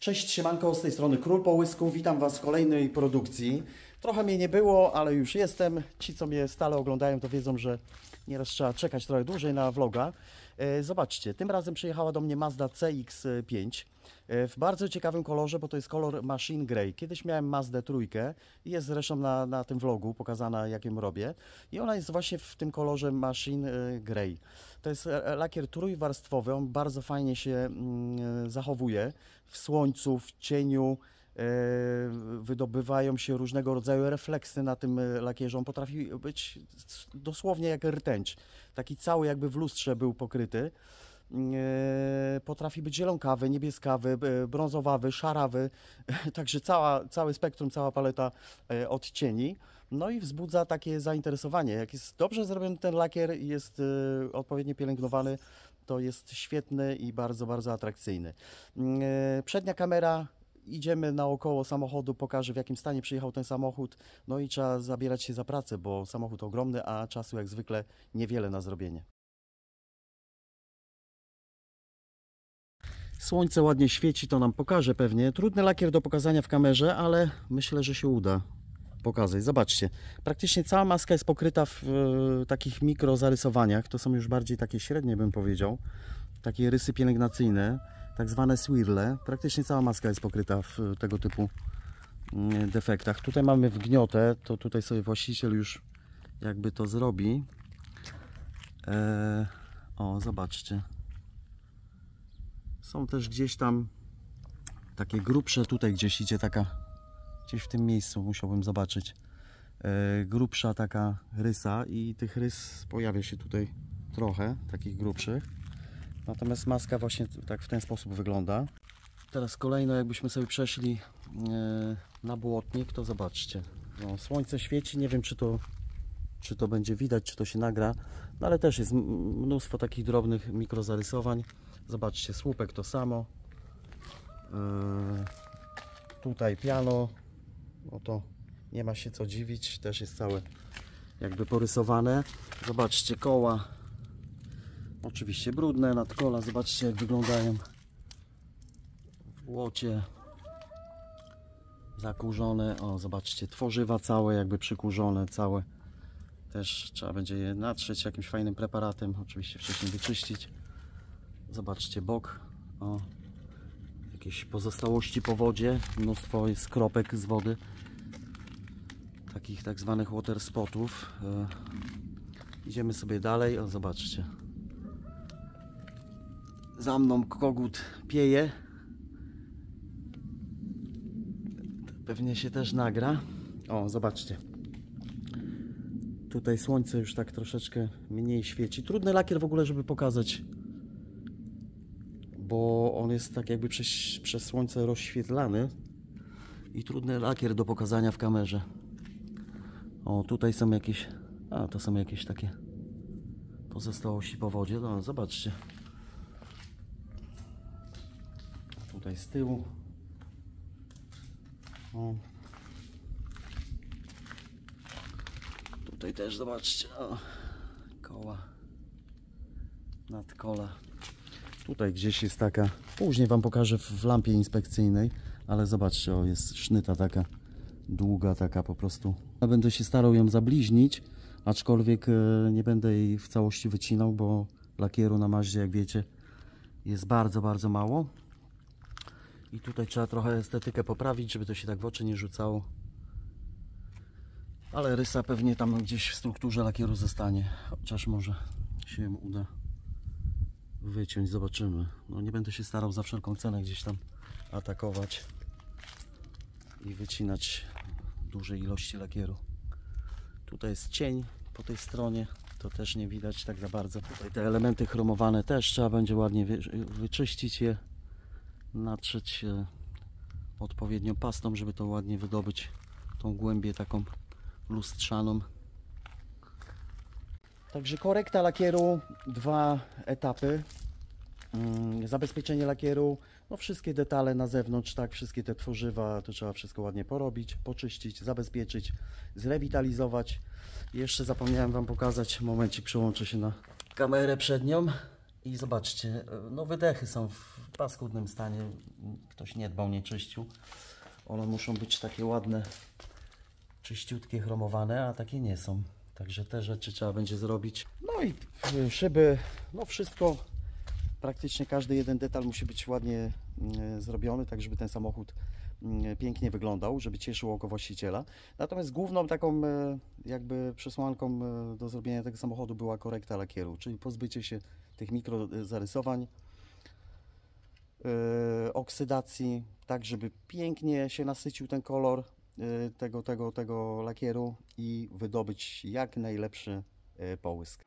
Cześć, siemanko, z tej strony Król Połysku. Witam Was w kolejnej produkcji. Trochę mnie nie było, ale już jestem. Ci, co mnie stale oglądają, to wiedzą, że nieraz trzeba czekać trochę dłużej na vloga. Zobaczcie, tym razem przyjechała do mnie Mazda CX-5 w bardzo ciekawym kolorze, bo to jest kolor Machine Grey. Kiedyś miałem Mazdę trójkę i jest zresztą na tym vlogu pokazana, jak ją robię. I ona jest właśnie w tym kolorze Machine Grey. To jest lakier trójwarstwowy, on bardzo fajnie się zachowuje w słońcu, w cieniu. Wydobywają się różnego rodzaju refleksy na tym lakierze. On potrafi być dosłownie jak rtęć. Taki cały jakby w lustrze był pokryty. Potrafi być zielonkawy, niebieskawy, brązowawy, szarawy. Także cały spektrum, cała paleta odcieni. No i wzbudza takie zainteresowanie. Jak jest dobrze zrobiony ten lakier i jest odpowiednio pielęgnowany, to jest świetny i bardzo, bardzo atrakcyjny. Przednia kamera. Idziemy naokoło samochodu, pokażę, w jakim stanie przyjechał ten samochód. No i trzeba zabierać się za pracę, bo samochód ogromny, a czasu jak zwykle niewiele na zrobienie. Słońce ładnie świeci, to nam pokaże pewnie. Trudny lakier do pokazania w kamerze, ale myślę, że się uda pokazać. Zobaczcie, praktycznie cała maska jest pokryta w takich mikro zarysowaniach. To są już bardziej takie średnie, bym powiedział. Takie rysy pielęgnacyjne, tak zwane swirle. Praktycznie cała maska jest pokryta w tego typu defektach. Tutaj mamy wgniotę, to tutaj sobie właściciel już jakby to zrobi. O, zobaczcie. Są też gdzieś tam takie grubsze, tutaj gdzieś idzie taka, gdzieś w tym miejscu musiałbym zobaczyć. Grubsza taka rysa i tych rys pojawia się tutaj trochę, takich grubszych. Natomiast maska właśnie tak w ten sposób wygląda. Teraz kolejno, jakbyśmy sobie przeszli na błotnik, to zobaczcie. No, słońce świeci, nie wiem czy to będzie widać, czy to się nagra, no, ale też jest mnóstwo takich drobnych mikrozarysowań. Zobaczcie, słupek to samo. Tutaj piano, no to nie ma się co dziwić, też jest całe jakby porysowane. Zobaczcie, koła. Oczywiście brudne, nadkola, zobaczcie jak wyglądają w błocie, zakurzone. O, zobaczcie, tworzywa całe jakby przykurzone, całe. Też trzeba będzie je natrzeć jakimś fajnym preparatem, oczywiście wcześniej wyczyścić. Zobaczcie bok, o, jakieś pozostałości po wodzie, mnóstwo jest kropek z wody, takich tak zwanych water spotów. Idziemy sobie dalej, o zobaczcie. Za mną kogut pieje. Pewnie się też nagra. O, zobaczcie. Tutaj słońce już tak troszeczkę mniej świeci. Trudny lakier w ogóle, żeby pokazać, bo on jest tak jakby przez słońce rozświetlany i trudny lakier do pokazania w kamerze. O, tutaj są jakieś, to są jakieś takie pozostałości po wodzie. No, zobaczcie. Tutaj z tyłu. O. Tutaj też zobaczcie. O. Koła. Nadkola. Tutaj gdzieś jest taka. Później Wam pokażę w lampie inspekcyjnej. Ale zobaczcie, o, jest sznyta taka długa, taka po prostu. Ja będę się starał ją zabliźnić, aczkolwiek nie będę jej w całości wycinał, bo lakieru na Mazdzie, jak wiecie, jest bardzo, bardzo mało. I tutaj trzeba trochę estetykę poprawić, żeby to się tak w oczy nie rzucało. Ale rysa pewnie tam gdzieś w strukturze lakieru zostanie. Chociaż może się uda wyciąć, zobaczymy. No nie będę się starał za wszelką cenę gdzieś tam atakować i wycinać dużej ilości lakieru. Tutaj jest cień po tej stronie. To też nie widać tak za bardzo. Tutaj te elementy chromowane też trzeba będzie ładnie wyczyścić je. Natrzeć odpowiednią pastą, żeby to ładnie wydobyć, tą głębię taką lustrzaną. Także korekta lakieru, 2 etapy. Zabezpieczenie lakieru, no wszystkie detale na zewnątrz, tak, wszystkie te tworzywa, to trzeba wszystko ładnie porobić, poczyścić, zabezpieczyć, zrewitalizować. Jeszcze zapomniałem Wam pokazać, momencik, przełączę się na kamerę przednią i zobaczcie, no wydechy są w paskudnym stanie. Ktoś nie dbał, nie czyścił. One muszą być takie ładne, czyściutkie, chromowane, a takie nie są. Także te rzeczy trzeba będzie zrobić. No i szyby, no wszystko, praktycznie każdy jeden detal musi być ładnie zrobiony, tak żeby ten samochód pięknie wyglądał, żeby cieszył oko właściciela. Natomiast główną taką jakby przesłanką do zrobienia tego samochodu była korekta lakieru, czyli pozbycie się tych mikrozarysowań, oksydacji, tak żeby pięknie się nasycił ten kolor tego lakieru i wydobyć jak najlepszy połysk.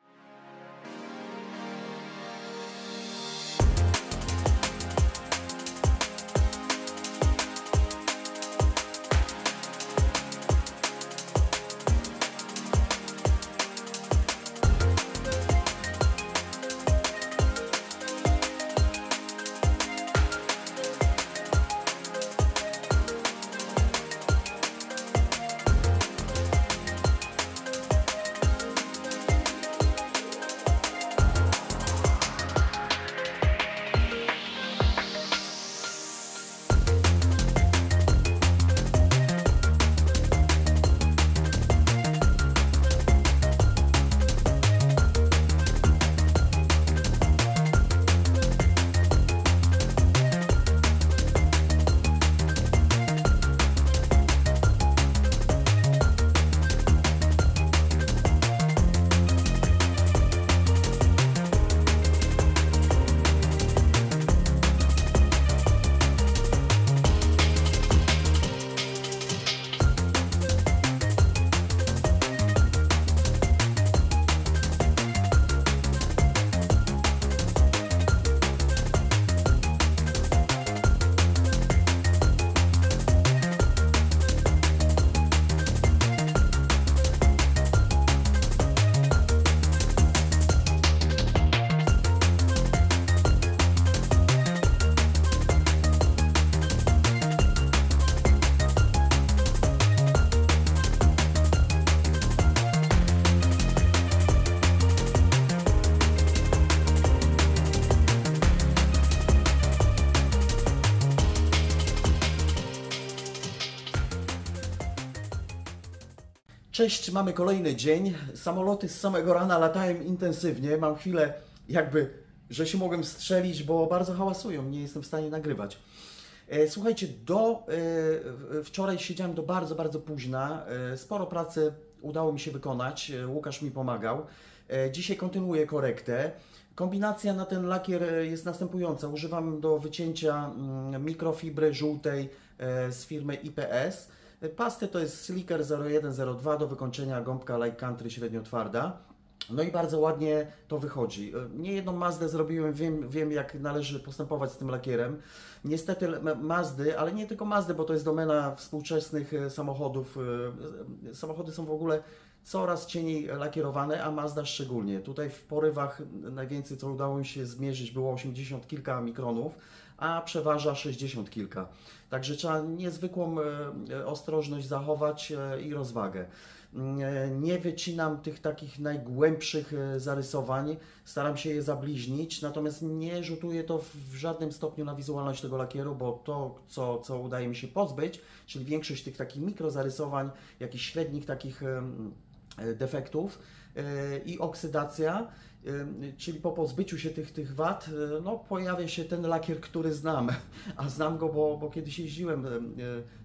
Cześć, mamy kolejny dzień. Samoloty z samego rana latają intensywnie. Mam chwilę jakby, że się mogłem strzelić, bo bardzo hałasują. Nie jestem w stanie nagrywać. Słuchajcie, wczoraj siedziałem do bardzo późna. Sporo pracy udało mi się wykonać. Łukasz mi pomagał. Dzisiaj kontynuuję korektę. Kombinacja na ten lakier jest następująca. Używam do wycięcia mikrofibry żółtej z firmy IPS. Pasty to jest Slicker 0102 do wykończenia gąbka Like Country średnio twarda. No i bardzo ładnie to wychodzi. Nie jedną Mazdę zrobiłem, wiem jak należy postępować z tym lakierem. Niestety Mazdy, ale nie tylko Mazdy, bo to jest domena współczesnych samochodów. Samochody są w ogóle coraz cieniej lakierowane, a Mazda szczególnie. Tutaj w porywach najwięcej co udało mi się zmierzyć było 80 kilka mikronów, a przeważa 60 kilka. Także trzeba niezwykłą ostrożność zachować i rozwagę. Nie wycinam tych takich najgłębszych zarysowań, staram się je zabliźnić, natomiast nie rzutuje to w żadnym stopniu na wizualność tego lakieru, bo to, co udaje mi się pozbyć, czyli większość tych takich mikrozarysowań, jakichś średnich takich defektów i oksydacja, czyli po pozbyciu się tych wad, no, pojawia się ten lakier, który znam, a znam go, bo kiedyś jeździłem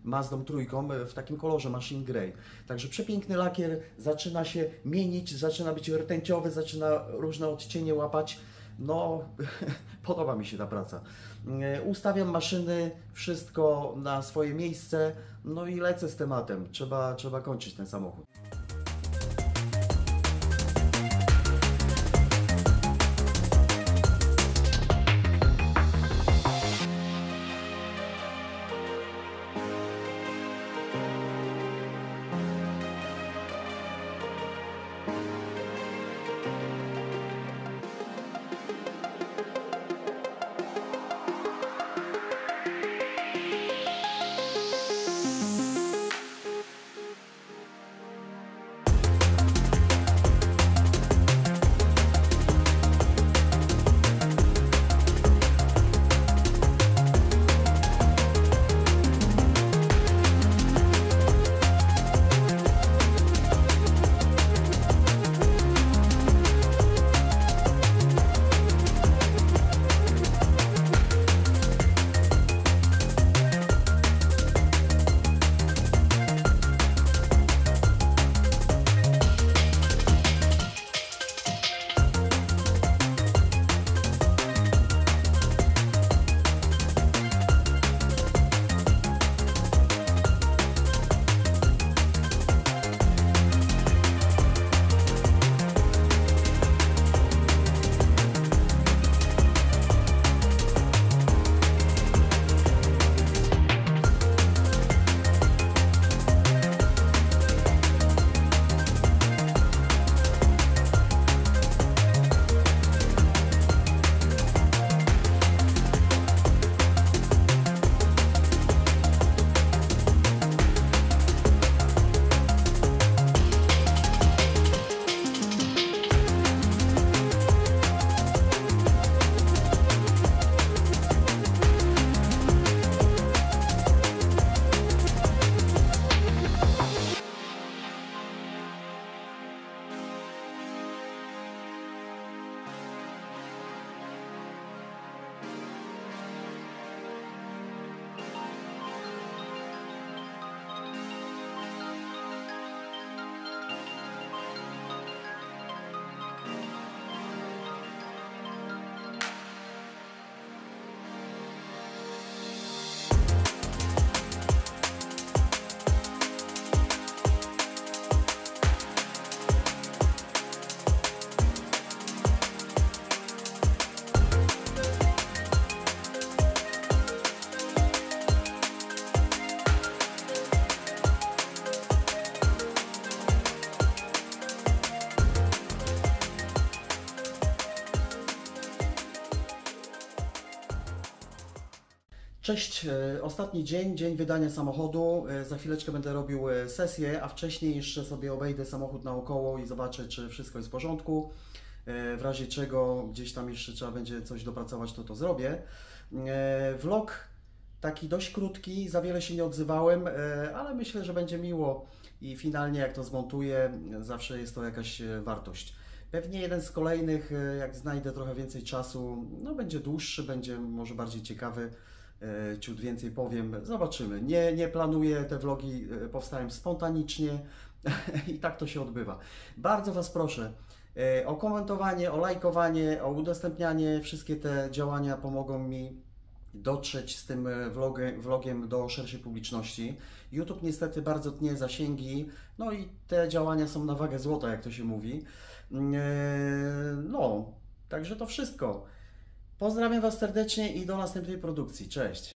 Mazdą trójką w takim kolorze Machine Grey. Także przepiękny lakier, zaczyna się mienić, zaczyna być rtęciowy, zaczyna różne odcienie łapać. No, podoba mi się ta praca. Ustawiam maszyny, wszystko na swoje miejsce, no i lecę z tematem. Trzeba kończyć ten samochód. Cześć, ostatni dzień wydania samochodu. Za chwileczkę będę robił sesję, a wcześniej jeszcze sobie obejdę samochód naokoło i zobaczę, czy wszystko jest w porządku. W razie czego gdzieś tam jeszcze trzeba będzie coś dopracować, to zrobię. Vlog taki dość krótki, za wiele się nie odzywałem, ale myślę, że będzie miło i finalnie jak to zmontuję, zawsze jest to jakaś wartość. Pewnie jeden z kolejnych, jak znajdę trochę więcej czasu, no będzie dłuższy, będzie może bardziej ciekawy, ciut więcej powiem, zobaczymy. Nie planuję, te vlogi powstają spontanicznie i tak to się odbywa. Bardzo Was proszę o komentowanie, o lajkowanie, o udostępnianie. Wszystkie te działania pomogą mi dotrzeć z tym vlogiem do szerszej publiczności. YouTube niestety bardzo tnie zasięgi, no i te działania są na wagę złota, jak to się mówi. No, także to wszystko. Pozdrawiam Was serdecznie i do następnej produkcji. Cześć!